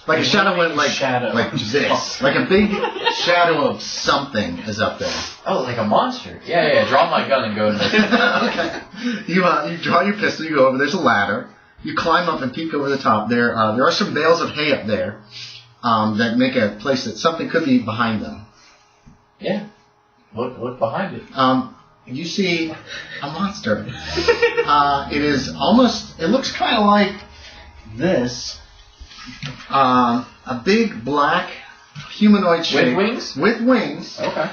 Like a shadow went like this. Like a big shadow of something is up there. Oh, like a monster. Yeah. Draw my gun and go in there. Okay. You draw your pistol, you go over, there's a ladder. You climb up and peek over the top. There are some bales of hay up there that make a place that something could be behind them. Yeah. Look behind it. You see a monster. It looks kind of like this. A big black humanoid shape. With wings? With wings. Okay.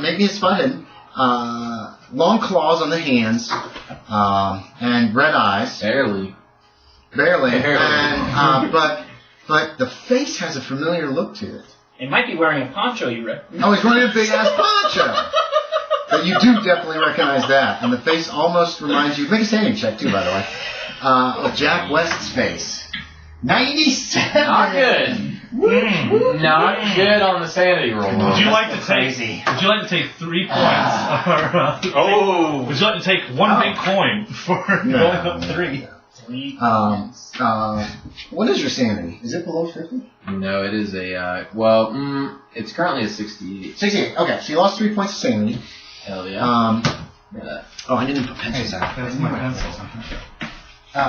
Maybe it's spotted. Long claws on the hands. And red eyes. Barely. And, but the face has a familiar look to it. It might be wearing a poncho, you reckon? Oh, he's wearing a big-ass poncho! But you do definitely recognize that. And the face almost reminds you... Make a standing check, too, by the way. Of Jack West's face. 97! Not good. Not good on the sanity roll. Would you like to take 3 points? Or, would you like to take one big coin for going up 3? What is your sanity? Is it below 50? No, it is a, it's currently a 68. 68, okay. So you lost 3 points of sanity. Hell yeah. I didn't put pencils out. That's my pencil.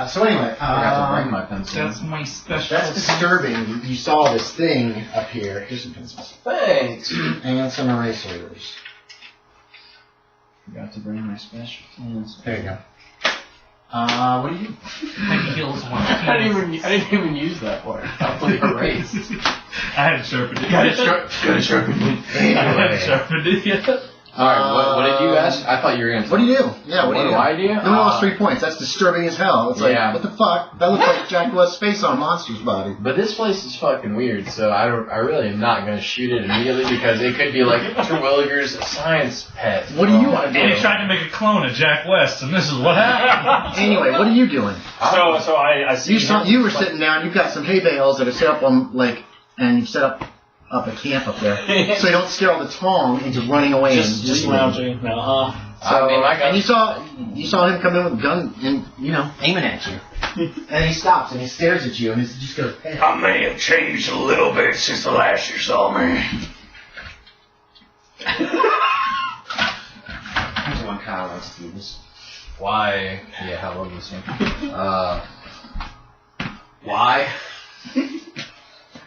So anyway, I forgot to bring my pencil. That's my special. That's disturbing. You saw this thing up here. Here's some pencils. Thanks. And some erasers. Forgot to bring my special pencil. There you go. What do you do? My heels one. I didn't even use that part. I put erased. I had sharpened it. Got it sharpened. I hadn't sharpened it yet. Alright, what did you ask? I thought you were going to say. What do you do? Yeah, what do I do? You only lost 3 points. That's disturbing as hell. It's like, what the fuck? That looks like Jack West's face on a monster's body. But this place is fucking weird, so I really am not going to shoot it immediately because it could be like Terwilliger's science pet. What do you want to do? And he tried to make a clone of Jack West, and this is what happened. Anyway, what are you doing? So I see. You were sitting down. You've got some hay bales that are set up on and you've set up a camp up there, so you don't scare all the Tong into running away just lounging. So, and you saw him come in with a gun and aiming at you, and he stops and he stares at you and he just goes, hey. I may have changed a little bit since the last you saw me. Here's one Kyle likes to do this. Why? Yeah, I love this one. Why?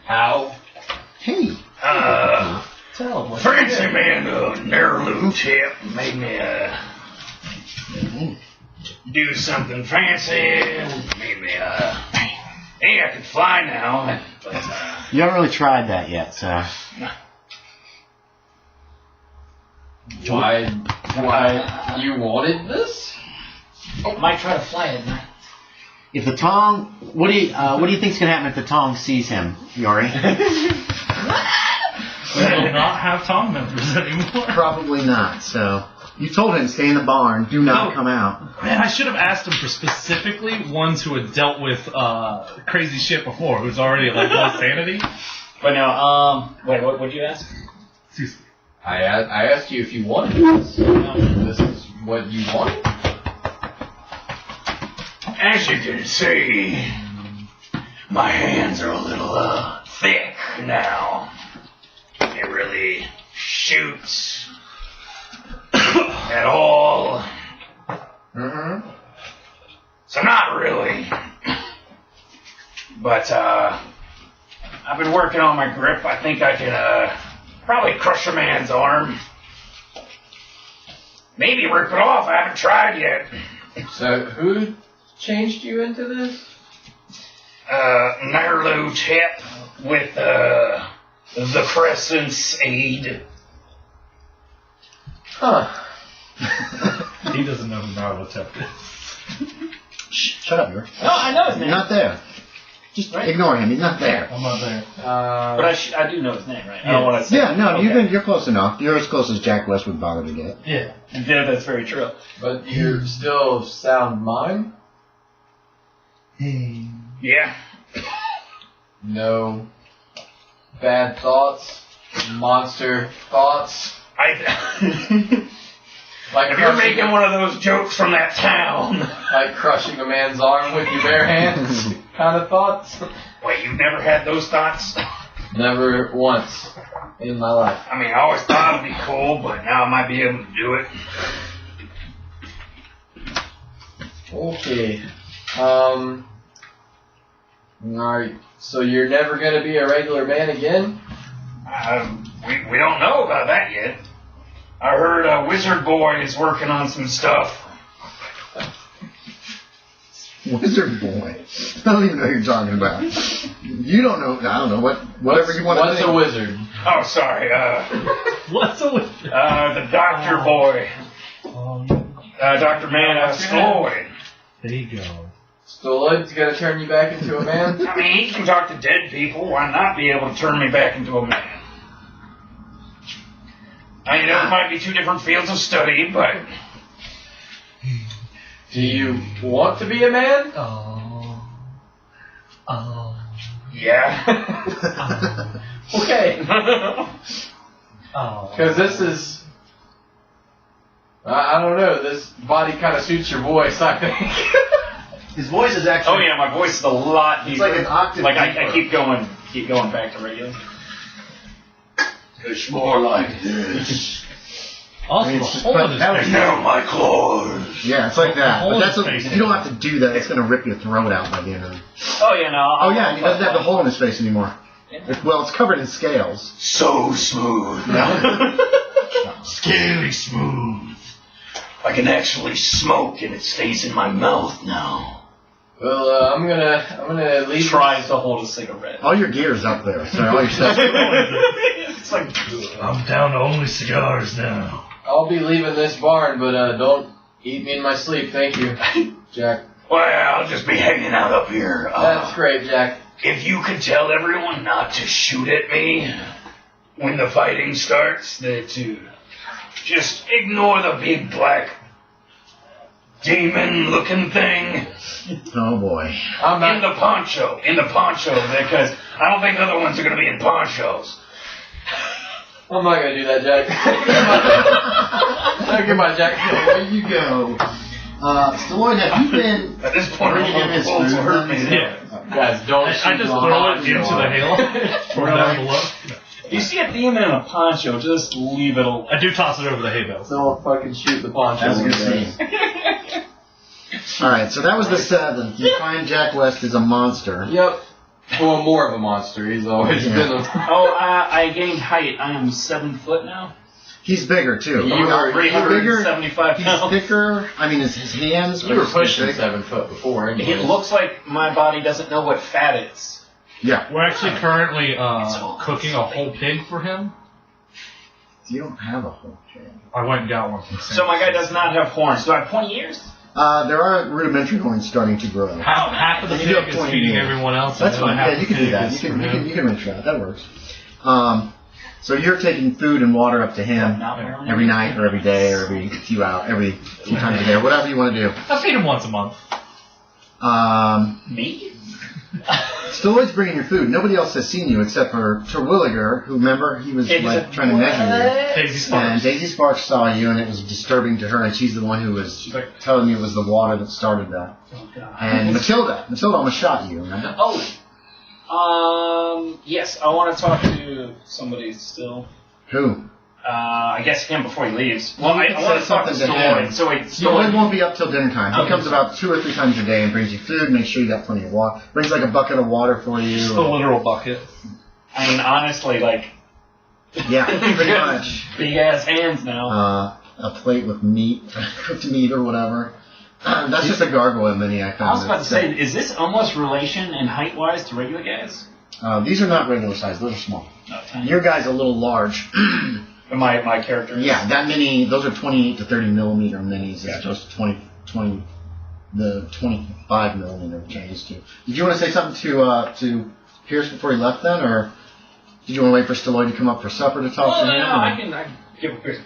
How? Hey. Fancy man, Nerlu tip made me, do something fancy. Made me, hey, I can fly now. But, you haven't really tried that yet, so. Why you wanted this? Might try to fly it at night. If the Tong, what do you think's gonna happen if the Tong sees him, Yorie? We will not have Tong members anymore. Probably not. So you told him to stay in the barn, do not come out. Man, I should have asked him for specifically ones who had dealt with crazy shit before, who's already like low sanity. But no, wait, what would you ask? I asked you if you wanted this. This is what you wanted? as you can see, my hands are a little, thick now. It really shoots at all. Mm-hmm. So not really. But, I've been working on my grip. I think I can, probably crush a man's arm. Maybe rip it off. I haven't tried yet. So, who changed you into this? Nerlu Tip with, the Crescent's aid. Huh. He doesn't know who Narwhal is. Shut up, Yorie. No, I know his name. He's not there. Just ignore him. He's not there. I'm not there. But I do know his name, right? I don't want to say. Yeah, no, okay. you're close enough. You're as close as Jack West would bother to get. Yeah, that's very true. But you're still of sound mind? Yeah. No bad thoughts? Monster thoughts? Like If you're making one of those jokes from that town. Like crushing a man's arm with your bare hands? kind of thoughts. Wait, you've never had those thoughts? Never once in my life. I mean, I always thought it'd be cool, but now I might be able to do it. Okay. Alright, so you're never gonna be a regular man again? We don't know about that yet. I heard Wizard Boy is working on some stuff. Wizard Boy. I don't even know who you're talking about. You don't know. I don't know. Whatever you want to What's think. a wizard? Oh, sorry. What's a wizard? The Doctor Boy. Dr. Man Stalloid. There you go. Stalloid's gonna turn you back into a man? I mean, he can talk to dead people. Why not be able to turn me back into a man? I know it might be two different fields of study, but... Do you want to be a man? Yeah. Okay. Oh. Because this is... I don't know, this body kind of suits your voice, I think. His voice is actually. Oh yeah, my voice is a lot deeper. It's like an octave. Like I deeper. keep going back to regular. It's more like this. Also, the hole in his face. Now my claws. Yeah, it's like that. hole But in that's his what, face. you don't have to do that. It's going to rip your throat out by the end of it. Oh yeah, no. Oh yeah, and he doesn't have the hole in his face anymore. Well, it's covered in scales. So smooth. Scary smooth. I can actually smoke and it stays in my mouth now. Well, I'm gonna leave. Tries to hold a cigarette. All your gear's up there. So all your stuff. It's like I'm down to only cigars now. I'll be leaving this barn, but don't eat me in my sleep, thank you, Jack. Well, I'll just be hanging out up here. That's great, Jack. If you could tell everyone not to shoot at me when the fighting starts, that to just ignore the big black demon-looking thing Oh boy. I'm in not. the poncho, because I don't think other ones are going to be in ponchos. I'm not gonna do that, Jack. Give my Jack. There you go. Stalloid, have you been At this point, bringing him his will food? hurt me. Yeah. Guys, don't. I shoot just on throw it poncho. into the hail from down below. If you see a demon in a poncho, just leave it alone. I do toss it over the hay bales. Don't fucking shoot the poncho. That was a good guys. scene. Alright, so that was the 7th. You find Jack West is a monster. Yep. Well, more of a monster. He's always Yeah. been a. Oh, I gained height. I am 7 foot now. He's bigger too. You were- he's bigger. 75 He's pounds. thicker. I mean, his hands. You were are pushing big. 7 foot before. It Anyways. looks like my body doesn't know what fat is. Yeah. We're actually currently cooking a whole pig for him. You don't have a whole chain. I went and got one from So my guy does not have horns. Do I have pointy ears? There are rudimentary horns starting to grow. Half of the And you do pig have is 20 feeding years. everyone else. That's and the fine. other Yeah, half you can of do the that. pig You is can for him. you can arrange that. That works. So you're taking food and water up to him every night or every day or every few times a day, or whatever you want to do. I feed him once a month. Me? Stalloid's bringing your food. Nobody else has seen you except for Terwilliger, who, remember, he was like trying to measure Daisy you. Sparks. And Daisy Sparks saw you, and it was disturbing to her, and she's the one who was telling me it was the water that started that. Oh, God. And Matilda almost shot you, right? Yes, I want to talk to somebody still. Who? I guess him before he leaves. Well, You I can want say to talk to something to him. Stalloid. So wait, Stalloid Stalloid. won't be up till dinner time. He Okay. comes about 2 or 3 times a day and brings you food, makes sure you got plenty of water. Brings like a bucket of water for you. Just a literal bucket. I mean, honestly, like, Yeah, pretty much. big ass hands now. A plate with meat, cooked meat or whatever. That's just a gargoyle mini I found. I was about to say, is this almost relation in height wise to regular guys? These are not regular size, those are small. No, tiny. Your guy's a little large. My character. Yeah, that mini, those are 28 to 30 millimeter minis as opposed to 25 millimeter, which I used to. Did you want to say something to Pierce before he left then, or did you want to wait for Stalloid to come up for supper to talk Oh, to no, him? no, I can give a quick.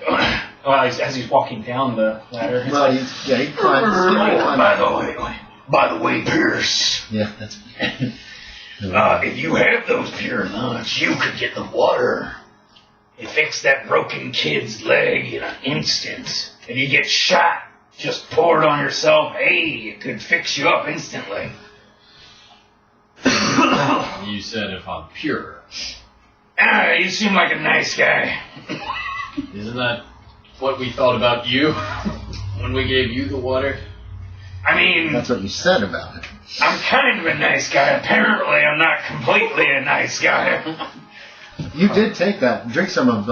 Well, as he's walking down the ladder. It's Well, like, he climbs. By the way, Pierce, Yeah, that's. if you have those pure nuts, you could get the water. It fixed that broken kid's leg in an instant. If you get shot, just pour it on yourself. Hey, it could fix you up instantly. you said if I'm pure. You seem like a nice guy. Isn't that what we thought about you when we gave you the water? I mean, That's what you said about it. I'm kind of a nice guy. Apparently, I'm not completely a nice guy. You did take that, drink some of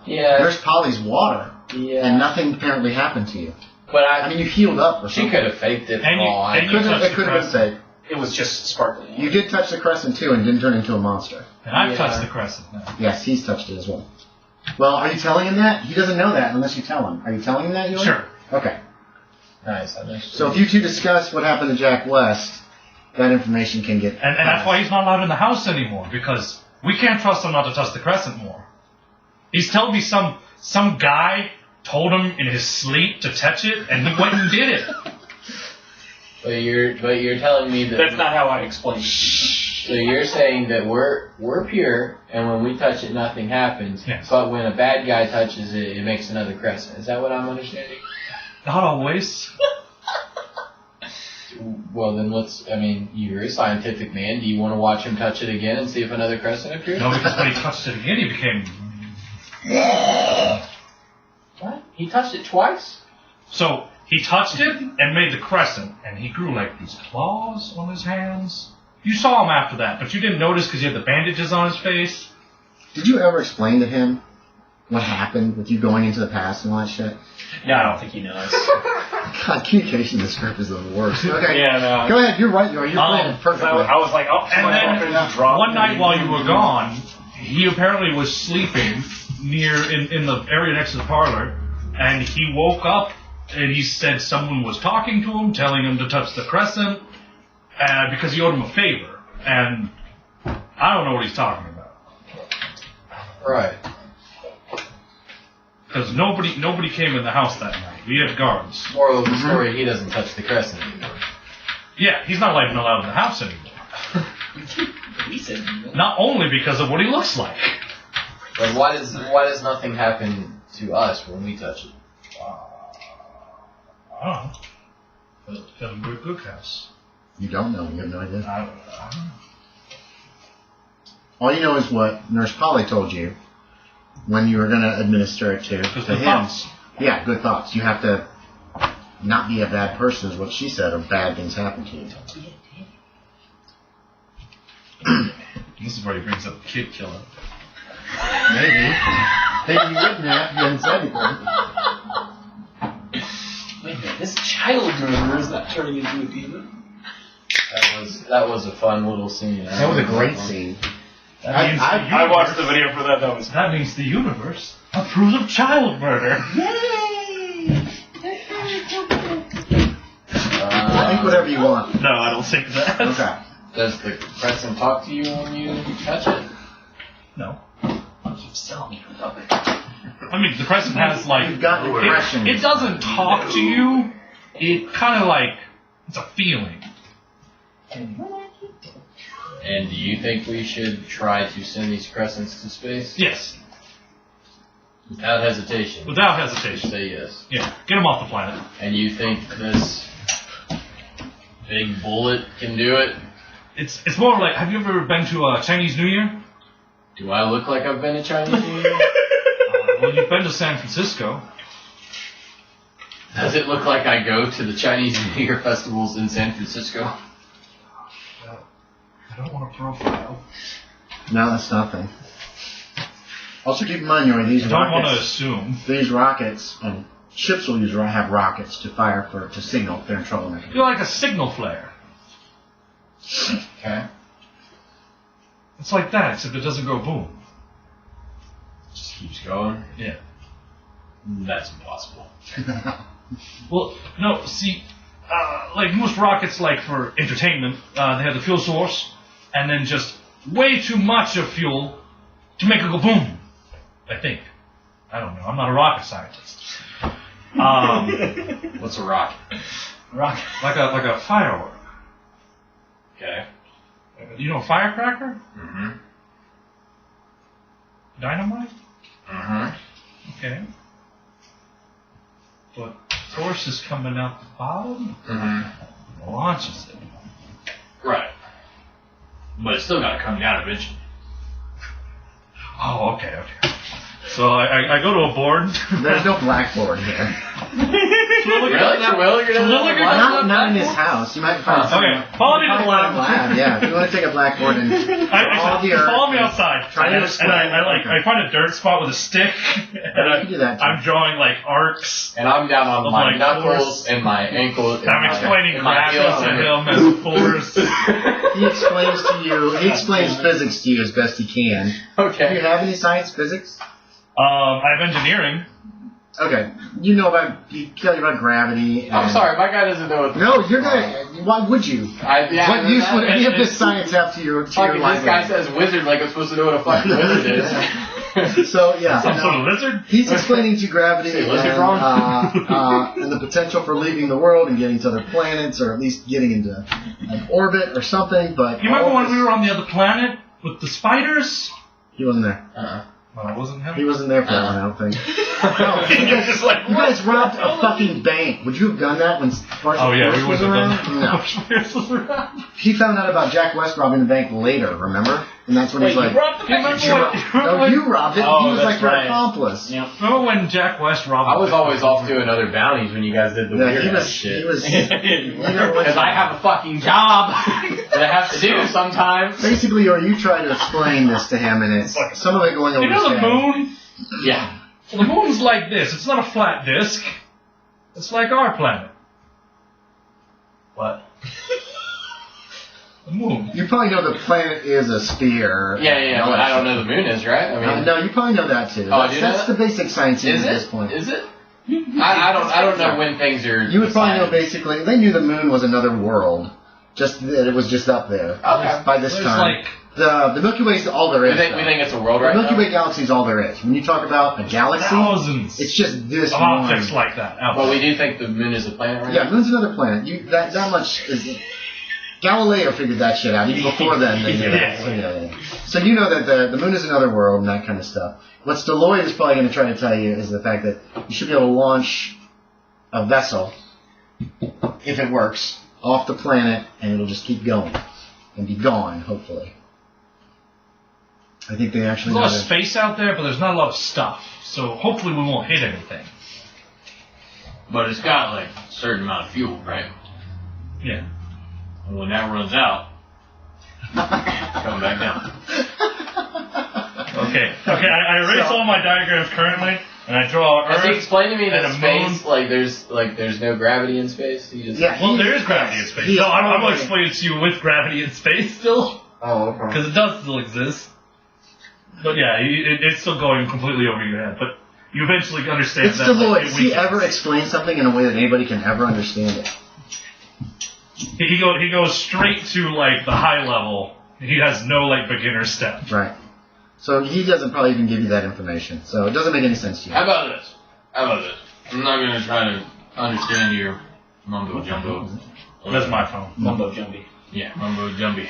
Nurse Polly's water, and nothing apparently happened to you. But I mean, you healed up or something. she could have faked it. It could have been safe. It was just sparkling. You did touch the Crescent too and didn't turn into a monster. And I've touched the Crescent now. Yes, he's touched it as well. Well, are you telling him that? He doesn't know that unless you tell him. Are you telling him that, Yorie? Sure. Okay. Nice. So if you two discuss what happened to Jack West, that information can get... And that's why he's not allowed in the house anymore, because we can't trust him not to touch the Crescent more. He's telling me some guy told him in his sleep to touch it, and he went and did it. But you're telling me that That's not how I explained it. So you're saying that we're pure, and when we touch it, nothing happens. Yes. But when a bad guy touches it, it makes another Crescent. Is that what I'm understanding? Not always. Well, then you're a scientific man. Do you want to watch him touch it again and see if another Crescent appears? No, because when he touched it again, he became... What? He touched it twice? So, he touched it and made the Crescent, and he grew like these claws on his hands. You saw him after that, but you didn't notice because he had the bandages on his face. Did you ever explain to him what happened with you going into the past and all that shit? No, I don't think he knows. God, communication in this script is the worst. Okay. Yeah, no. Go ahead, you're right, Yorie. You're playing it perfectly. I was like, oh, And then one night while you were gone, he apparently was sleeping in the area next to the parlor, and he woke up and he said someone was talking to him, telling him to touch the Crescent, because he owed him a favor. And I don't know what he's talking about. Right. Because nobody came in the house that night. We had guards. Moral of the story, he doesn't touch the Crescent anymore. Yeah, he's not even allowed in the house anymore. He said, Not only because of what he looks like. But why does nothing happen to us when we touch it? I don't know. But we're a good house. You don't know. You have no idea. I don't know. All you know is what Nurse Polly told you when you were going to administer it to Just him. good thoughts. Yeah, good thoughts. You have to not be a bad person is what she said, or bad things happen to you. This is where he brings up kid killer. Maybe. Maybe you wouldn't have if you hadn't said anything. wait a minute, this child murderer is not turning into a demon. That was a fun little scene. That was a great scene. I watched the video for that. That means the universe approves of child murder. Think whatever you want. No, I don't think that. Okay. Does the Crescent talk to you when you touch it? No. Keeps telling me about it. I mean, the Crescent has like... You've got impressions. It doesn't talk to you. It kind of like... It's a feeling. And do you think we should try to send these Crescents to space? Yes. Without hesitation. Without hesitation. Say yes. Yeah. Get him off the planet. And you think this big bullet can do it? It's more like... Have you ever been to a Chinese New Year? Do I look like I've been to Chinese New Year? Well, you've been to San Francisco. Does it look like I go to the Chinese New Year festivals in San Francisco? I don't want to profile. No, that's nothing. Also keep in mind, Yorie, these I don't want to rockets, assume. these rockets, and ships will have rockets to fire to signal if they're in trouble. You're like a signal flare. Okay. It's like that, except it doesn't go boom. Just keeps going. Yeah. That's impossible. Well, no, see, like most rockets, like for entertainment, they have the fuel source, and then just way too much of fuel to make it go boom. I think. I don't know. I'm not a rocket scientist. What's a rocket? Rocket. Like a firework. Okay. You know a firecracker? Mm-hmm. Dynamite? Mm-hmm. Okay. But force is coming out the bottom, Mm-hmm. launches it. Right. but it's still got to come down eventually. Oh, okay. So I go to a board. There's no blackboard here. Not in his house. You might find something. Okay, follow me to the lab. Yeah, if you want to take a blackboard and follow me outside. Try to explain. And I find a dirt spot with a stick, and You can do that too. I'm drawing like arcs. And I'm down on my Like knuckles and my ankles. And I'm explaining gravity to him as force. He explains to you. He explains physics to you as best he can. Do you Okay. have any science, physics? I have engineering. Okay, you know about. He tell you about gravity. I'm sorry, my guy doesn't know what. No, you're gonna. Why would you? What use would any of this science have to your Fucking life? this guy says wizard like I'm supposed to know what a fucking wizard is. So yeah, Some sort of lizard. he's explaining to you gravity Say lizard and, wrong? and the potential for leaving the world and getting to other planets, or at least getting into an orbit or something. But You remember when we were on the other planet with the spiders? he wasn't there. No, it wasn't him. He wasn't there for that one, I don't think. No, Just like, you guys robbed a fucking bank. Would you have done that when Marshal Oh yeah, Pierce we was wouldn't around? have done No. that. He found out about Jack West robbing the bank later, remember? And that's when he's like, Remember no, you robbed it. Oh, He was that's like your right. accomplice. Yeah. Remember when Jack West robbed? I was always off doing other bounties when you guys did the No, weird he ass was. shit. He was. You know what? Because I have a fucking job that I have to do sometimes. Basically, or you try to explain this to him, and it's some of it going over You know his the head. moon? Yeah. Well, the moon's like this. It's not a flat disk. It's like our planet. What? The moon. You probably know the planet is a sphere. Yeah, but I don't know the moon is, right? I mean, No, you probably know that too. Oh, That's, do you know that's that? the basic science is at this it? point. Is it? I don't know when things are. You would probably know decided. basically. They knew the moon was another world, just that it was just up there. Okay. By this There's time, like the Milky Way is all there We is. think though. it's a world The right Milky now. Way galaxy is all there is. When you talk about a galaxy, thousands it's just this of one. objects like that. out But there. we do think the moon is a planet right Yeah, now. moon's another planet. That much is. Galileo figured that shit out. Even before then, they knew that. So, yeah. So you know that the moon is another world and that kind of stuff. What Stalloid is probably going to try to tell you is the fact that you should be able to launch a vessel, if it works, off the planet, and it'll just keep going and be gone, hopefully. I think they actually There's a lot know of that. space out there, but there's not a lot of stuff. So hopefully we won't hit anything. But it's got like a certain amount of fuel, right? Yeah. And when that runs out, come back down. Okay. I erase all my diagrams currently, and I draw Has he Earth. explained to me that and a space, there's no gravity in space? He just, Yeah, Well, there is gravity in space. No, I'm going to explain it to you with gravity in space still, Oh, okay. because it does still exist. But yeah, it's still going completely over your head. But you eventually understand It's that. Stalloid. it Does he weakens. ever explain something in a way that anybody can ever understand it? He goes straight to like the high level. He has no like beginner steps. Right. So he doesn't probably even give you that information. So it doesn't make any sense to you. How about this? I'm not gonna try to understand your mumbo jumbo. That's my phone. Mumbo Jumby. Yeah, mumbo jumby.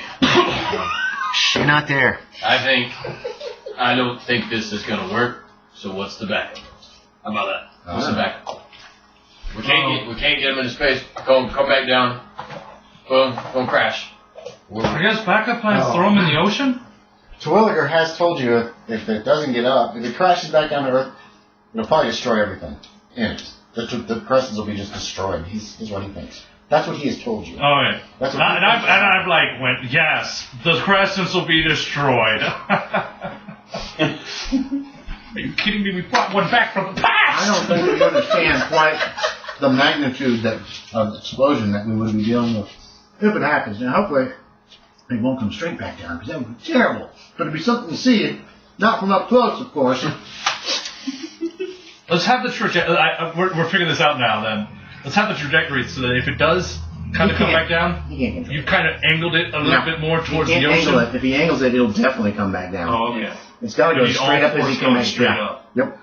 You're not there. I don't think this is gonna work. So what's the back? How about that? What's the back? We can't get him into space. Come back down. Boom, don't crash. I guess backup plans throw him in the ocean. Terwilliger has told you if it doesn't get up, if it crashes back down to Earth, it'll probably destroy everything in it. The Crescents will be just destroyed. Is what he thinks. That's what he has told you. Oh yeah. That's And what he thinks. I've like went, yes, the Crescents will be destroyed. Are you kidding me? We brought one back from the past. I don't think we understand quite the magnitude of the explosion that we would be dealing with if it happens. Now, hopefully, it won't come straight back down because that would be terrible. But it'd be something to see, not from up close, of course. Let's have the trajectory. We're figuring this out now. Then let's have the trajectory so that if it does kind of come back down, He can't control you've kind of angled it a little bit more towards he the can't angle ocean. it. If he angles it, it'll definitely come back down. Oh, okay. It's got to go You need straight all up as fours he can going make straight yeah. up. Yep.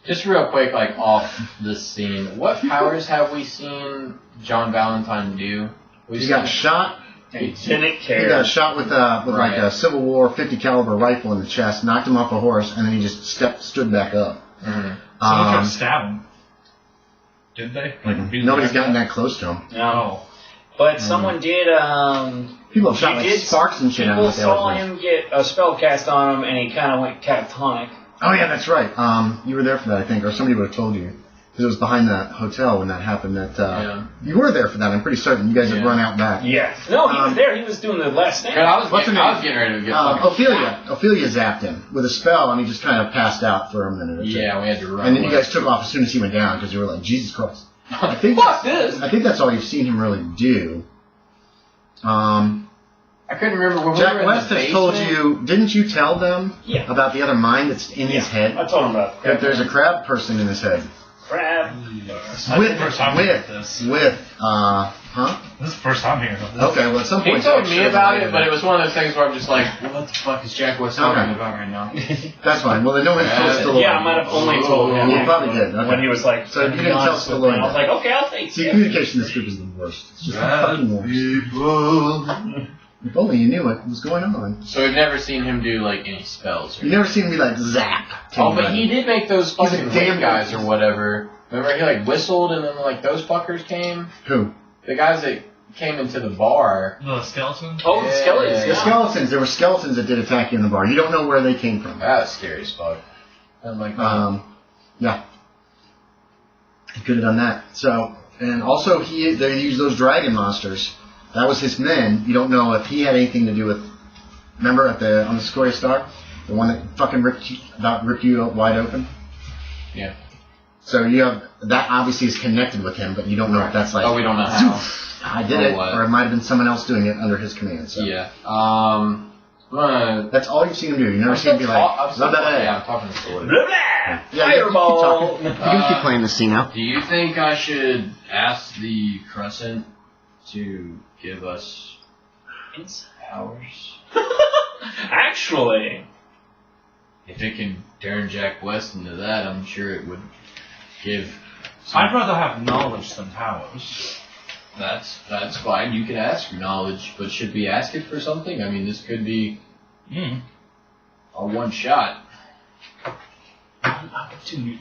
Just real quick, like off the scene, what powers have we seen John Valentine do? He got shot. He didn't He care. got shot with like a Civil War 50 caliber rifle in the chest, knocked him off a horse, and then he just stood back up. Mm-hmm. Someone tried to stab him. Did they? Nobody's gotten that close to him. No. But someone did People have shot like sparks and shit out People of saw him get a spell cast on him, and he kind of went catatonic. Oh yeah, that's right. You were there for that, I think, or somebody would have told you. Because it was behind the hotel when that happened. You were there for that. I'm pretty certain. You guys had run out back. Yeah. No, he was there. He was doing the last thing. I was getting ready to get Ophelia zapped him with a spell, and he just kind of passed out for a minute or two. Yeah, we had to run. And then you guys took off as soon as he went down because you were like, Jesus Christ. I think that's all you've seen him really do. I couldn't remember when Jack we were West in the has told basement. you, didn't you tell them about the other mind that's in his head? I told him about That there's a crab person in his head. crab. This is the first time hearing this. This is the first time hearing this. Okay, well at some point... He told me about it, but it was one of those things where I'm just like, what the fuck is Jack West talking about right now? That's fine. Well, then no one's told Stalloid. Yeah, I might have only told him. You probably did. Okay. When he was like, so you didn't tell Stalloid. I was like, okay, I'll take See, it. communication in this group is the worst. It's just the fucking worst. If only you knew what was going on. So we've never seen him do like any spells. You've never seen me like zap. Oh, but he did make those He's a fucking damn damn guys or whatever. Remember he like whistled and then like those fuckers came? Who? The guys that came into the bar. The skeleton? Oh, the skeletons. The skeletons. There were skeletons that did attack you in the bar. You don't know where they came from. That was scary as fuck. I'm like, yeah. He could have done that. So, and also they used those dragon monsters. That was his men. You don't know if he had anything to do with. Remember on the Sequoia Star, the one that fucking ripped you wide open. Yeah. So you have that obviously is connected with him, but you don't know if that's like. Oh, we don't know how. I did it, or it might have been someone else doing it under his command. So. Yeah. That's all you've seen him do. You've never seen him be like. I'm talking to Stalloid. Yeah, Fireball. You can keep playing the scene now. Do you think I should ask the Crescent to give us powers? Actually. If it can turn Jack West into that, I'm sure it would give. I'd rather have knowledge than powers. That's fine. You can ask for knowledge, but should we ask it for something? I mean, this could be a one shot. Opportunity.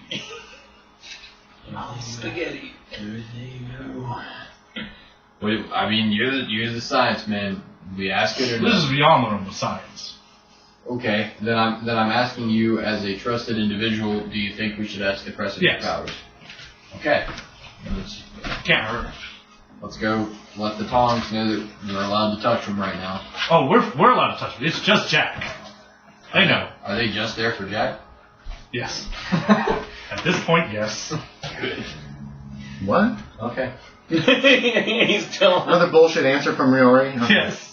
Spaghetti. I mean, you're the science man. We ask it or This is not? beyond the realm of science. Okay, then I'm asking you as a trusted individual. Do you think we should ask the Crescent Yes. for powers? Okay. Can't hurt. Let's go. Let the Tongs know that we're allowed to touch them right now. Oh, we're allowed to touch it. It's just Jack. They know. Are they just there for Jack? Yes. At this point, yes. Good. What? Okay. He's still. Another bullshit answer from Yorie? Okay. Yes.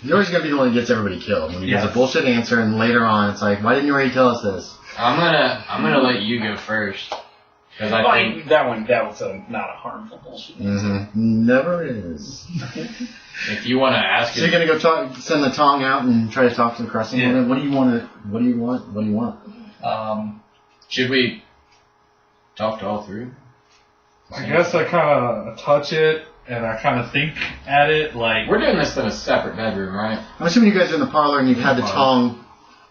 Yori's gonna be the one who gets everybody killed. When he gives Yes. a bullshit answer, and later on it's like, why didn't you already tell us this? I'm gonna let you go first because I think that was not a harmful bullshit. Mm-hmm. Never is. if you want to ask So you're it, gonna go send the Tong out and try to talk to the Crescent? Yeah. What do you want? What do you want? should we talk to all three? I guess I kind of touch it and I kind of think at it like. We're doing this in a separate bedroom, right? I'm assuming you guys are in the parlor and you've had the Tong,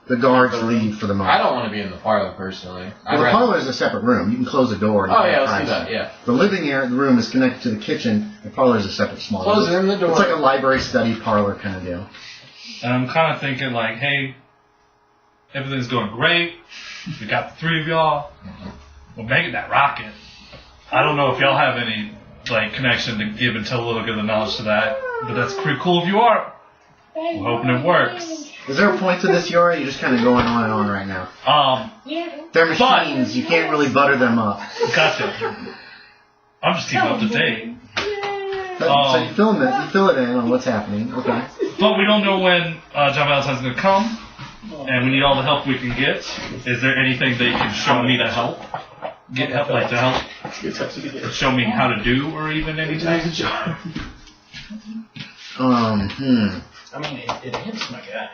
the guards leave for the moment. I don't want to be in the parlor personally. Well, the parlor is a separate room. You can close the door. And Oh yeah, let's do that. Yeah. The living room is connected to the kitchen. The parlor is a separate small room. Closing the door. It's like a library study parlor kind of deal. And I'm kind of thinking like, hey, everything's going great. We got the three of y'all. We're making that rocket. I don't know if y'all have any like connection to give and tell a little bit of the knowledge to that, but that's pretty cool if you are. We're hoping it works. Is there a point to this, Yorie? You're just kind of going on and on right now. They're machines. You can't really butter them up. Gotcha. I'm just keeping up to date. So you fill it in on what's happening. Okay. But we don't know when John Valentine's going to come, and we need all the help we can get. Is there anything that you can show me to help? Get help, like to help? Show me how to do, or even anything? I mean, it hits my guy.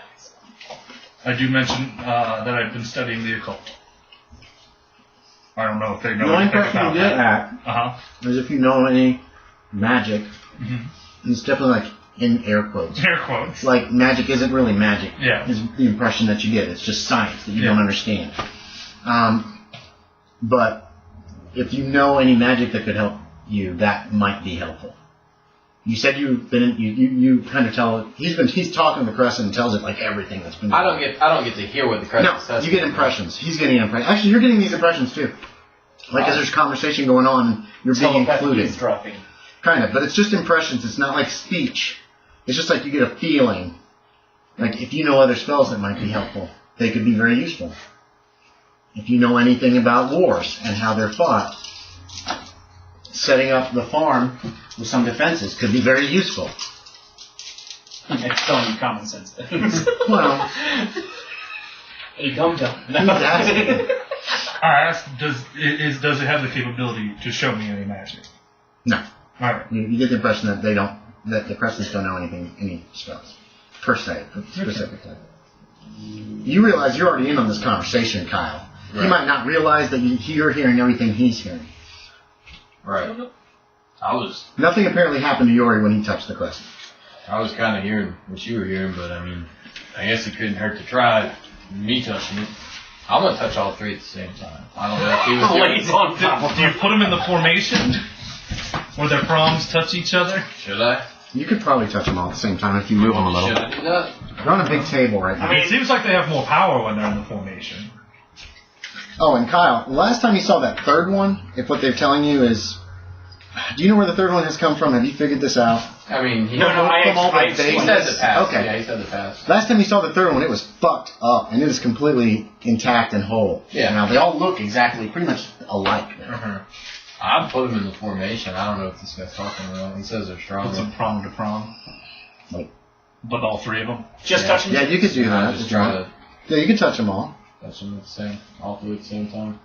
I do mention that I've been studying the occult. I don't know if they know The only anything question you about get that. at is if you know any magic. Mm-hmm. It's definitely like in air quotes. Air quotes. Like magic isn't really magic. Yeah. Is the impression that you get. It's just science that you Yeah. don't understand. But if you know any magic that could help you, that might be helpful. You said you've been. You kind of tell. He's talking to the Crescent and tells it like everything that's been. I don't get to hear what the Crescent says. No, you get impressions. He's getting impressions. Actually, you're getting these impressions too. Like as there's conversation going on, you're being included. Eavesdropping. Kind of, but it's just impressions. It's not like speech. It's just like you get a feeling. Like if you know other spells that might be helpful, they could be very useful. If you know anything about wars and how they're fought, setting up the farm with some defenses could be very useful. It's telling you common sense things. Well, Hey, dum-dum. he's asking. I asked, does it have the capability to show me any magic? No. Alright. You get the impression that that the Crescents don't know any spells, per se, specifically. You realize you're already in on this conversation, Kyle. Right. You might not realize that you're hearing everything he's hearing. Right. Nothing apparently happened to Yorie when he touched the Crescent. I was kind of hearing what you were hearing, but I mean, I guess it couldn't hurt to try me touching it. I'm gonna touch all three at the same time. I don't know if he was Lays on top of Do you put them in the formation where their prongs touch each other? Should I? You could probably touch them all at the same time if you move them a little. Should I do that? They're on a big table right now. It seems like they have more power when they're in the formation. Oh, and Kyle, last time you saw that third one, if what they're telling you is... Do you know where the third one has come from? Have you figured this out? I mean, No, I he said the past. Okay. Yeah, he said the past. Last time you saw the third one, it was fucked up, and it is completely intact and whole. Yeah. Now, they all look exactly, pretty much alike now. Uh-huh. I'd put him in the formation. I don't know if this guy's talking about. He says they're Put strong. some prong to prong. Like, But all three of them. Just touching. yeah, you could do that. Just if you try want. to Yeah, you can touch them all. touch them all three at the same time.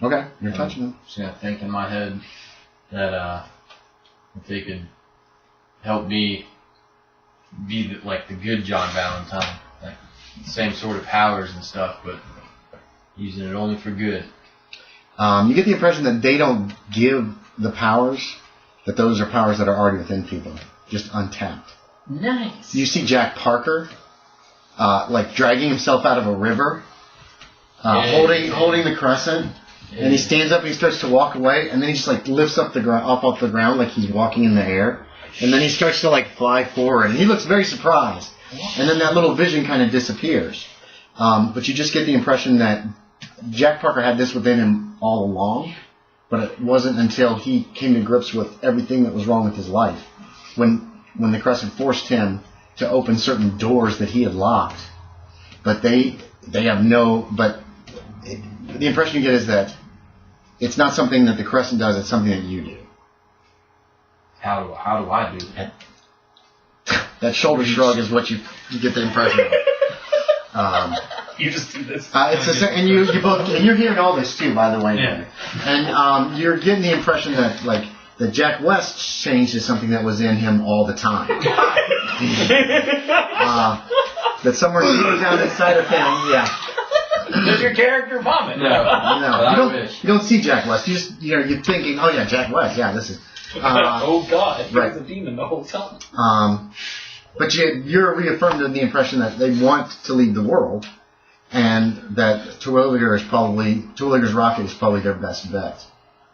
Okay, you're touching them. Just gonna think in my head that if they could help me be like the good John Valentine, like same sort of powers and stuff, but using it only for good. You get the impression that they don't give the powers, that those are powers that are already within people, just untapped. Nice. You see Jack Parker, like dragging himself out of a river, holding the Crescent, and he stands up and he starts to walk away, and then he just like lifts up off the ground like he's walking in the air, and then he starts to like fly forward, and he looks very surprised, and then that little vision kind of disappears. But you just get the impression that Jack Parker had this within him all along, but it wasn't until he came to grips with everything that was wrong with his life, when the Crescent forced him to open certain doors that he had locked. But they have the impression you get is that it's not something that the Crescent does, it's something that you do. How do I do that? That shoulder shrug is what you get the impression of. You just do this. And you're hearing all this too, by the way. Yeah. And you're getting the impression that that Jack West changed is something that was in him all the time. That somewhere deep down inside of him, yeah. Does your character vomit? No, you don't see Jack West. You're thinking, oh yeah, Jack West. Yeah, this is. Oh God, he right. was a demon the whole time. But you're reaffirmed in the impression that they want to lead the world, and that Terwilliger's rocket is probably their best bet,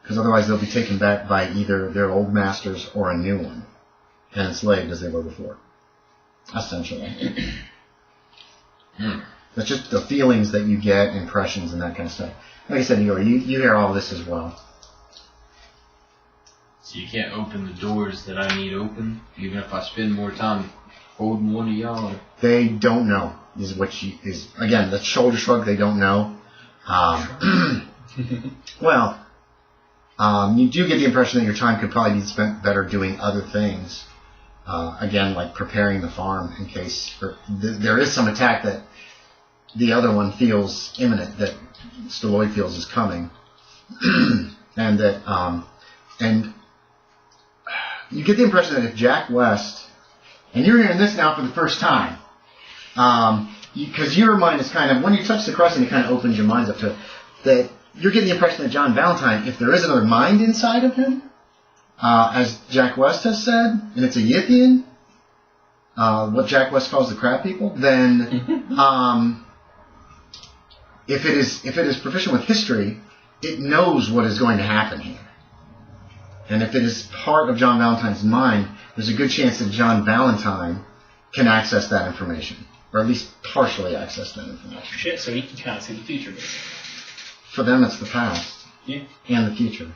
because otherwise they'll be taken back by either their old masters or a new one, and enslaved as they were before. Essentially. That's just the feelings that you get, impressions, and that kind of stuff. Like I said, Yorie, you hear all this as well. So you can't open the doors that I need open, even if I spend more time holding one of y'all. They don't know. Is again, the shoulder shrug. They don't know. Well, you do get the impression that your time could probably be spent better doing other things. Again, like preparing the farm in case there is some attack that the other one feels imminent, that Stalloid feels is coming, and that and you get the impression that if Jack West, and you're hearing this now for the first time, because your mind is kind of, when you touch the Crescent, it kind of opens your minds up to it, that you're getting the impression that John Valentine, if there is another mind inside of him, as Jack West has said, and it's a Yithian, what Jack West calls the crab people, then if it is proficient with history, it knows what is going to happen here. And if it is part of John Valentine's mind, there's a good chance that John Valentine can access that information. Or at least partially access that information. Shit, so he can kind of see the future. For them, it's the past. Yeah. And the future.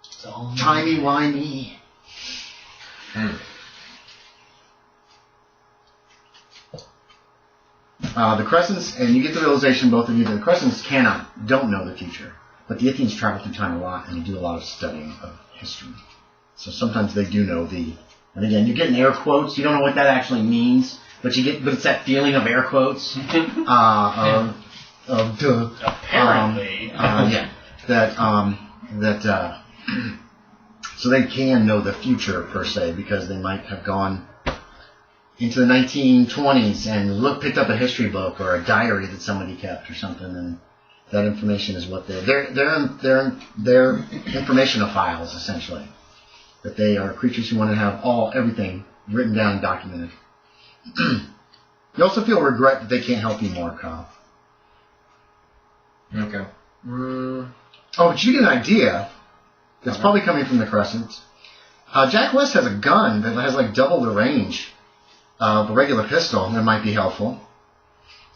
So, Timey-wimey. The Crescents, and you get the realization, both of you, that the Crescents don't know the future. But the Ithians travel through time a lot, and they do a lot of studying of history. So sometimes they do know and again, you're getting air quotes, you don't know what that actually means, but it's that feeling of air quotes. Apparently. So they can know the future, per se, because they might have gone into the 1920s and picked up a history book or a diary that somebody kept or something, and that information is what they're informationophiles, essentially. That they are creatures who want to have everything written down and documented. You also feel regret that they can't help you more, Kyle. Okay. Oh, but you get an idea that's probably coming from the Crescent. Jack West has a gun that has like double the range of a regular pistol. That might be helpful.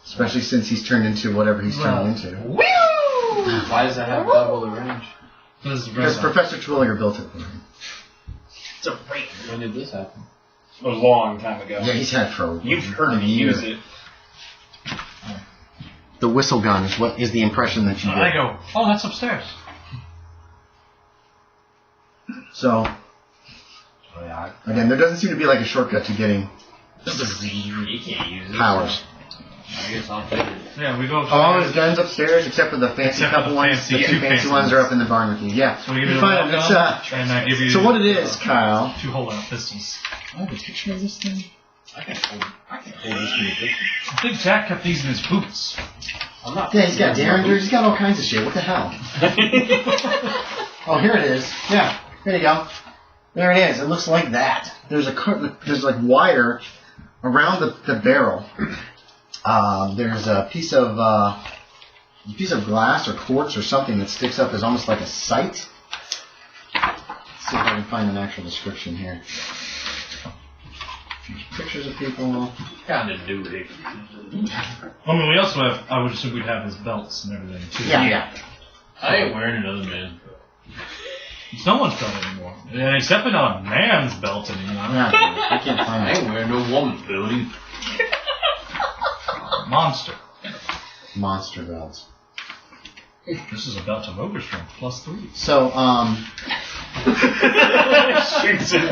Especially since he's turned into whatever he's turned into. Why does that have double the range? Because Professor Twilliger built it for him. it's a rape. When did this happen? A long time ago. Yeah, he's had it for You've heard me use it. The whistle gun is the impression that you get. I go, oh, that's upstairs. So, again, there doesn't seem to be like a shortcut to getting You can't use it. powers. I guess I'll take it. Yeah, we go upstairs. All his guns upstairs, except for the fancy Except for couple the ones. fancy- The two fancy fancy ones are ones. up in the barn with you. Yeah. So we give You you find a it. It's, gun, and I give you. so what it is, Kyle? 2 hold-out pistols. I have a picture of this thing. I can hold this many pictures. I think Jack kept these in his boots. I'm not. Yeah, he's got derringers. He's got all kinds of shit. What the hell? Oh, here it is. Yeah, there you go. There it is. It looks like that. There's like wire around the barrel. There's a piece of glass or quartz or something that sticks up as almost like a sight. Let's see if I can find an actual description here. Pictures of people. Kind of do it. I mean, we also have, I would assume we'd have his belts and everything, too. Yeah. I ain't wearing another man's belt. It's no one's belt anymore. And it's definitely not a man's belt anymore. Yeah, I can't I find it. ain't wearing no woman's belt either. Monster. Monster belts. This is a belt of ogre strength, +3. So,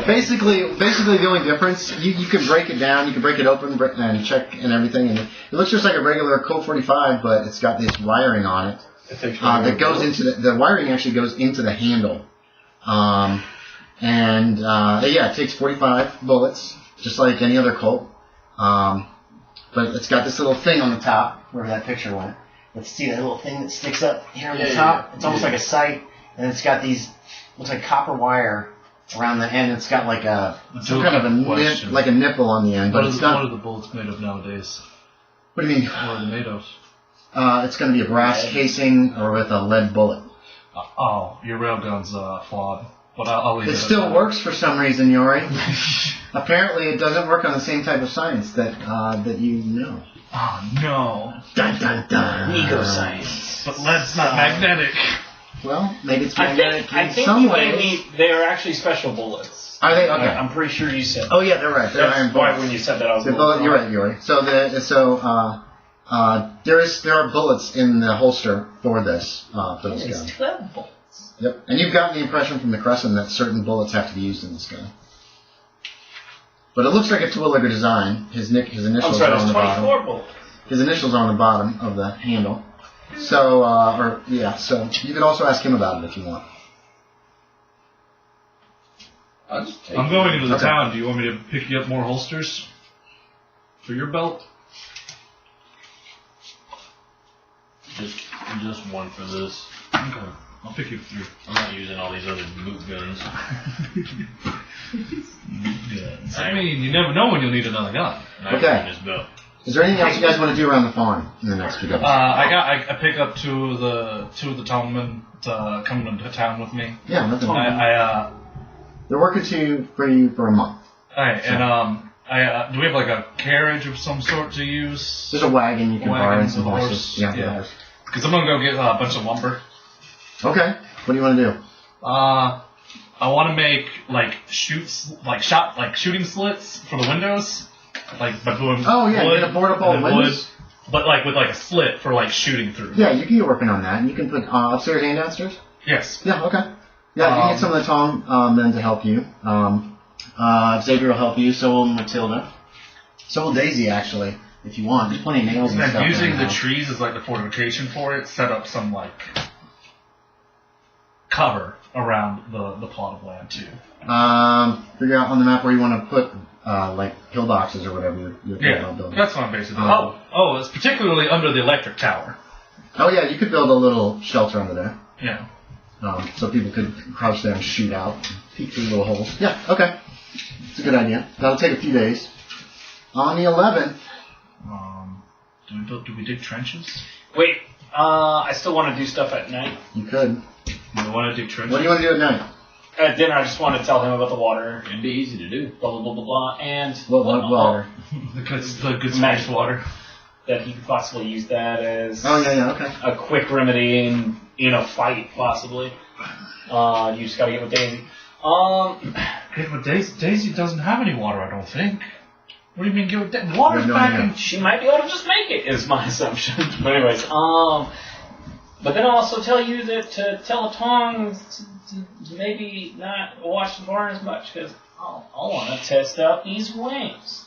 basically the only difference, you can break it down, you can break it open and check and everything, and it looks just like a regular Colt 45, but it's got this wiring on it that goes into the wiring actually goes into the handle, it takes 45 bullets, just like any other Colt, but it's got this little thing on the top where that picture went. Let's see that little thing that sticks up here on the top. It's almost like a sight, and it's got these. Looks like copper wire around the end. It's got like some kind of a like a nipple on the end, but it's not. What are the bullets made of nowadays? What do you mean? What are they made of? It's going to be a brass casing or with a lead bullet. Oh, your railgun's flawed. But I'll leave It it still at that. works for some reason, Yorie. Apparently, it doesn't work on the same type of science that you know. Oh no! Dun dun dun. Ego science. But lead's not magnetic. Well, maybe it's I magnetic think in some you ways. gave me, they are actually special bullets. Are they? Okay. I'm pretty sure you said. Oh yeah, they're right. They're iron That's why bullets. when you said that I was. You're right, Yorie. So there are bullets in the holster for this gun. 12 bullets. Yep. And you've gotten the impression from the Crescent that certain bullets have to be used in this gun. But it looks like a Twilliger design. His I'm initials sorry, are on there's the bottom. 24 bullets. His initials are on the bottom of the handle. So so you can also ask him about it if you want. I'll just take I'm going into the Okay. town. Do you want me to pick you up more holsters for your belt? just one for this. Okay, I'll pick you up 3. I'm not using all these other boot guns. I mean, you never know when you'll need another gun. And I'm Okay. wearing this belt. Is there anything else you guys want to do around the farm in the next few days? I pick up two of the townmen to come into town with me. Yeah, nothing. They're working for you for a month. Alright, and do we have like a carriage of some sort to use? There's a wagon you can borrow and some with a horses. horse. Yeah. Because I'm gonna go get a bunch of lumber. Okay. What do you want to do? I want to make shooting slits for the windows, like by doing Oh yeah, wood, you're gonna board up all the windows. But like with like a slit for like shooting through. Yeah, you can get working on that. You can put upstairs and downstairs. Yes. Yeah. Okay. Yeah, you can get some of the Tom men to help you. Xavier will help you. So will Matilda. So will Daisy actually, if you want. There's plenty of nails and stuff. And using in the house. trees as like the fortification for it, set up some like cover around the plot of land too. Figure out on the map where you want to put like pillboxes or whatever you're building. That's what I'm basically doing. It's particularly under the electric tower. Oh yeah, you could build a little shelter under there. Yeah. So people could crouch there and shoot out, and peek through little holes. Yeah, okay. It's a good idea. That'll take a few days. On the 11th... do we dig trenches? Wait, I still want to do stuff at night. You could. Do we want to dig trenches? What do you want to do at night? At dinner, I just want to tell him about the water. It'd be easy to do. Blah, blah, blah, blah, blah. And... What water? the good Spanish water. That he could possibly use that as... Oh, yeah, okay. A quick remedy in a fight, possibly. You just gotta get with Daisy. Okay, but Daisy doesn't have any water, I don't think. What do you mean, give it Daisy? Water's No back idea. in... She might be able to just make it, is my assumption. But anyways, but then I'll also tell you that to tell a Tong to maybe not watch the barn as much, because I want to test out these wings.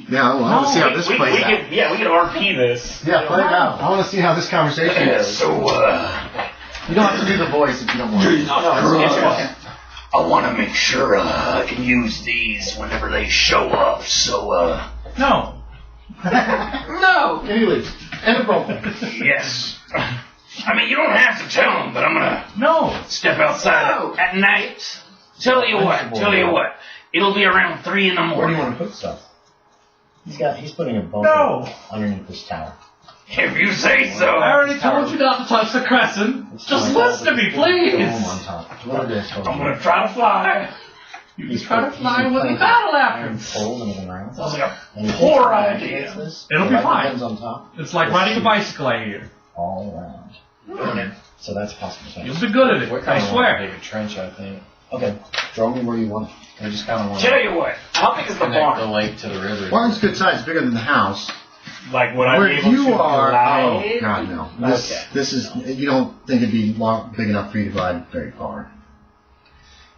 Yeah, well, I want to see how this plays out. We could RP this. Yeah, play it out. I want to see how this conversation goes. So, You don't have to do the voice if you don't want to. I want to make sure I can use these whenever they show up, so, No. No! Anyway, inappropriate. yes. I mean, you don't have to tell them, but I'm gonna No. step outside at night. Tell you what. It'll be around 3 in the Where do morning. you want to put stuff? He's putting a bunker No. underneath this tower. If you say so. I already told you not to touch the crescent. Just listen to me, please. On top. What it is, I'm gonna try to fly. You can try to fly when the battle happens. Sounds Sounds like a poor idea. It'll be fine. On top, It's like riding a bicycle, I hear. all around. So that's a possible thing. You'll be good at it, We're I kind of swear. dig a trench, I think. Okay, draw me where you want. We just kind of want Tell you what, how big is the connect the barn? lake to the river. Barn's good size, bigger than the house. Like, would I Where be able you to are, glide? oh god no. Okay. This is, you don't think it'd be big enough for you to glide very far.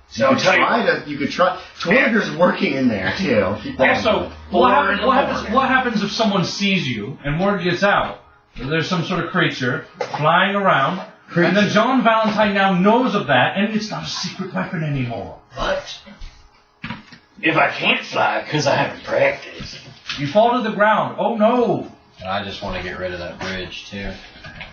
So I'll tell you. You could try. Terwilliger's working in there too. Yeah, so what happens if someone sees you and word gets out that there's some sort of creature flying around, and then John Valentine now knows of that, and it's not a secret weapon anymore? But if I can't fly because I haven't practiced, You fall to the ground. Oh no! And I just want to get rid of that bridge, too.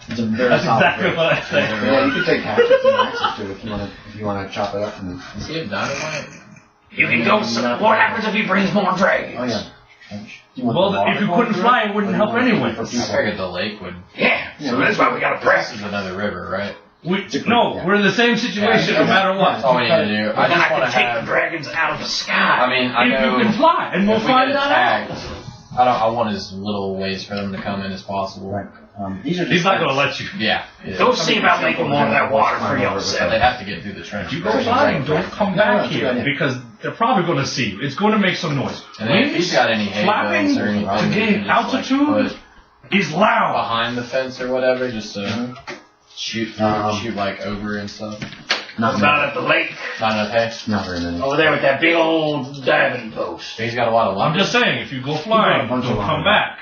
It's a very That's solid exactly bridge. what I said. Yeah, you can take hatchets and axes to it if you want to chop it up. And, Does he have dynamite? you can go. What happens if he brings more dragons? oh yeah. You want Well, the water if you going couldn't through fly, it? it wouldn't Or do you help want it anyway. for I people? figured the lake would. Yeah. So that's why we gotta This practice. is another river, right? No, we're in the same situation no matter That's what. all we need to do. I But then just I want can to take the have. dragons out of the sky. I mean, I If know. you can fly, and we'll if we find get that out. attacked, I want as little ways for them to come in as possible. Right. These are just He's not going to let you. Yeah. Go see about making more of that water for They yourself. have to get through the trench. You go first. by and don't come back Yeah, here yeah. because they're probably going to see you. It's going to make some noise. And then if he's got any hay flapping bales or anything, to we gain can just, like, altitude is loud. behind the fence or whatever, just to shoot like over and stuff. not About at the lake Not enough hay. not very many. over there with that big old diving post. He's got a lot of I'm lumber. just saying, if you go flying, bunch don't of come lumber. back.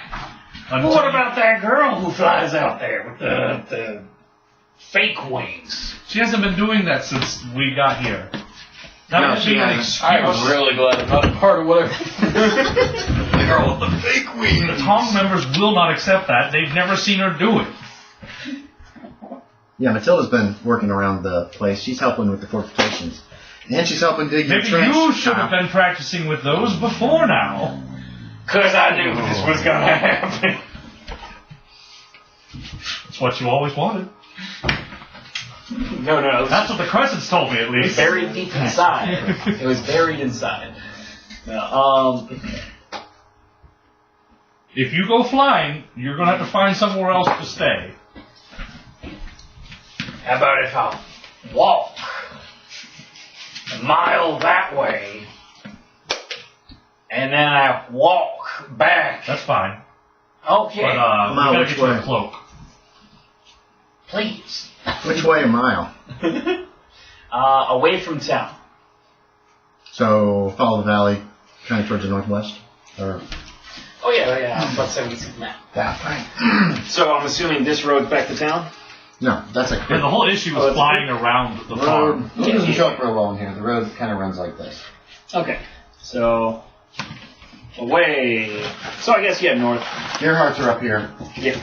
Well, what about that girl who flies out there with the fake wings? She hasn't been doing that since we got here. That No, would she be an hasn't. I'm excuse. really glad I'm not a part of whatever. The girl with the fake wings. The Tong members will not accept that. They've never seen her do it. Yeah, Matilda's been working around the place. She's helping with the fortifications. And she's helping dig your Maybe trench. you should have been practicing with those before now. Because I knew this was going to happen. It's what you always wanted. No. That's what the Crescents told me, at It was least. buried deep inside. It was buried inside. No, If you go flying, you're going to have to find somewhere else to stay. How about if I walk a mile that way, and then I walk back? That's fine. okay. But we Mile gotta which get you a way? cloak. Please. Which way a mile? Away from town. So follow the valley, kind of towards the northwest, or Oh yeah. About 76 map. that way. So I'm assuming this road's back to town. No, that's a Yeah, the whole issue was flying around the road. farm. It doesn't show up real well in here. The road kind of runs like this. Okay. So away. So I guess north. Gerhardt's are up here. Yeah.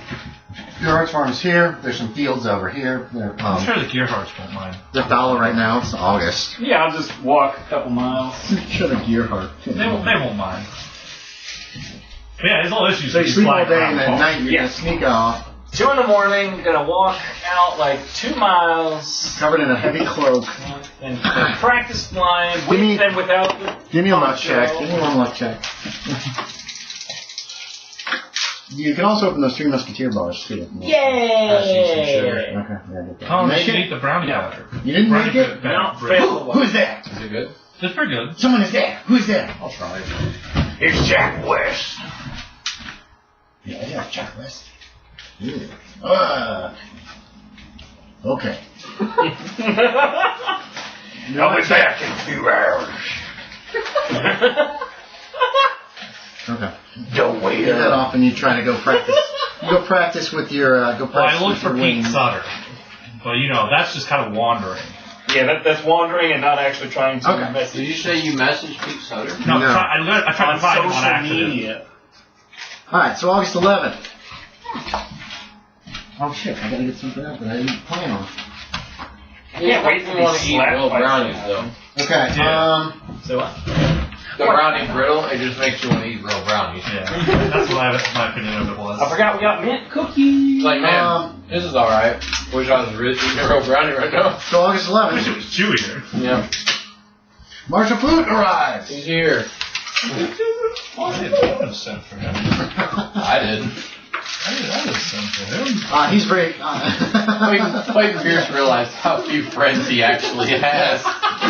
Gerhardt's farm's here. There's some fields over here. I'm sure the Gearhearts won't mind. They're fallow right now. It's August. Yeah, I'll just walk a couple miles. Sure, the Gerhardt. They won't mind. But yeah, his whole issue is So you he's sleep all flying day around and the at farm. night you're Yeah. gonna sneak off, 2 in the morning, gonna walk out like 2 miles covered in a heavy cloak. and practice flying Give me- with and without the Give me a luck poncho. check. Give me one luck check. You can also open those 3 musketeer bars too. Yay! Okay, yeah, get that. Oh, Make you it? eat the brownie powder. You didn't make it? No, Bread. fail. Who's that? Is it good? It's pretty good. Someone is there. Who's there? I'll try it. It's Jack West. Yeah, Jack West. Okay. I'll be back in a few hours. Okay. Don't wait Get that up. off and you try to go practice. You go practice with your, Well, I looked for Pete wings. Sutter. But, that's just kind of wandering. Yeah, that's wandering and not actually trying to Okay. message Did you say you messaged Pete Sutter? No, No. I tried on to find him on social accident. media. Alright, so August 11th. Oh shit, I gotta get something up that I didn't plan on. I can't wait to We want to be eat real slapped by brownies, someone. though. Okay, Yeah. So what? The brownie brittle, it just makes you want to eat real brownies. Yeah, that's what my opinion of it was. I forgot we got mint cookies. It's like, man, this is alright. Wish I was eating a real brownie right now. so August I wish it 11th, was chewier. Yeah. Marshal Food arrives. He's here. I didn't send for him. I didn't. I didn't send for him. He's very, Clayton Pierce realized how few friends he actually has.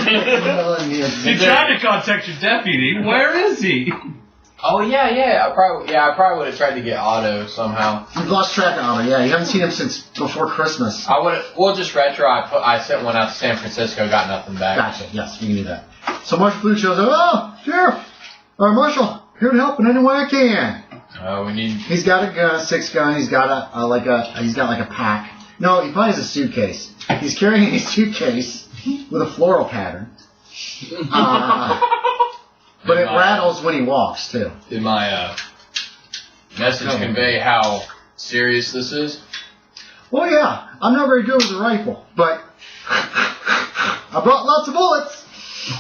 You tried to contact your deputy. Where is he? Oh yeah. I probably would have tried to get Otto somehow. You've lost track of him, yeah. You haven't seen him since before Christmas. I would. We'll just retro. I sent one out to San Francisco, got nothing back. Gotcha, yes, we can do that. So Marshal Food shows up, oh, Sheriff, or Marshal, here to help in any way I can. We need. He's got a gun, 6-gun, he's got he's got like a pack. No, he probably has a suitcase. He's carrying a suitcase with a floral pattern. But it rattles when he walks, too. Did my message convey how serious this is? Well, yeah, I'm not very good with a rifle, but I brought lots of bullets.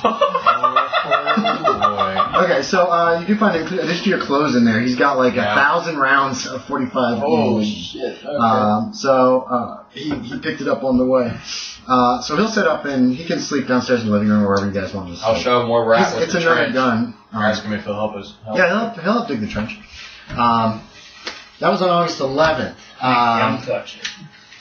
Oh Okay, so you do find, in addition to your clothes in there, he's got like Yeah. 1,000 rounds of 45 boy. Oh ammunition. shit. Okay. So he picked it up on the way. So he'll set up and he can sleep downstairs in the living room or wherever you guys want him to sleep. I'll show him where we're at with It's the another trench. gun. Ask him if he'll help us. Yeah, he'll help dig the trench. That was on August 11th. Don't touch it.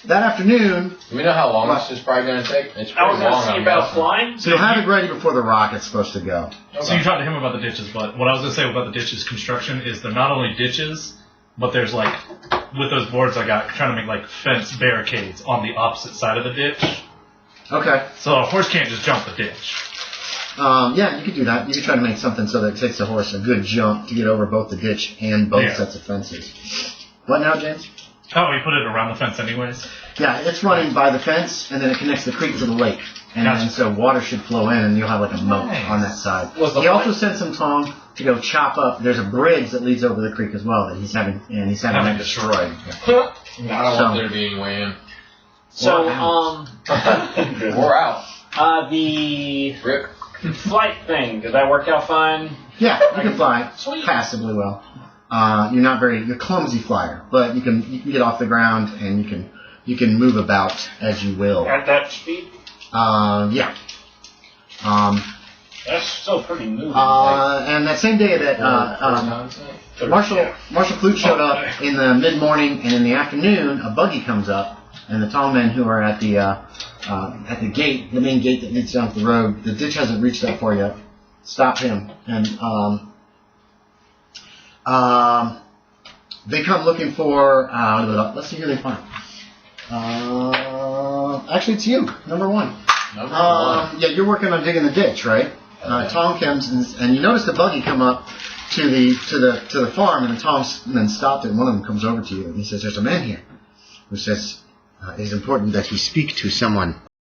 That afternoon, Do we know how long this is probably going to take? It's I pretty was going long. to see I'm about guessing. flying. so you'll have it ready before the rocket's supposed to go. So you talked to him about the ditches, but what I was going to say about the ditches construction is they're not only ditches, but there's like, with those boards I got, trying to make like fence barricades on the opposite side of the ditch. Okay. So a horse can't just jump the ditch. Yeah, you could do that. You could try to make something so that it takes the horse a good jump to get over both the ditch and both Yeah. sets of fences. What now, James? Oh, we put it around the fence anyways? Yeah, it's running by the fence, and then it connects the creek to the lake. And Gotcha. then so water should flow in, and you'll have like a moat Nice. on that side. Was the He also sent some Tom to go chop up. There's a bridge that leads over the creek as well that he's having that destroyed. I don't So- want there to be any way in. So, We're out. the Rip. flight thing, did that work out fine? Yeah, you can fly Sweet. passably well. You're a clumsy flyer, but you can get off the ground and you can move about as you will. At that speed? Yeah. That's still pretty new. And that same day that Marshal Flute showed up in the mid-morning, and in the afternoon, a buggy comes up, and the tall men who are at the gate, the main gate that leads down the road, the ditch hasn't reached that far yet, stop him. And they come looking for, let's see who they find. Actually, it's you, number one. Yeah, you're working on digging the ditch, right? Tom comes and you notice the buggy come up to the farm, and Tom then stopped it, and one of them comes over to you and he says, "There's a man here who says it is important that he speak to someone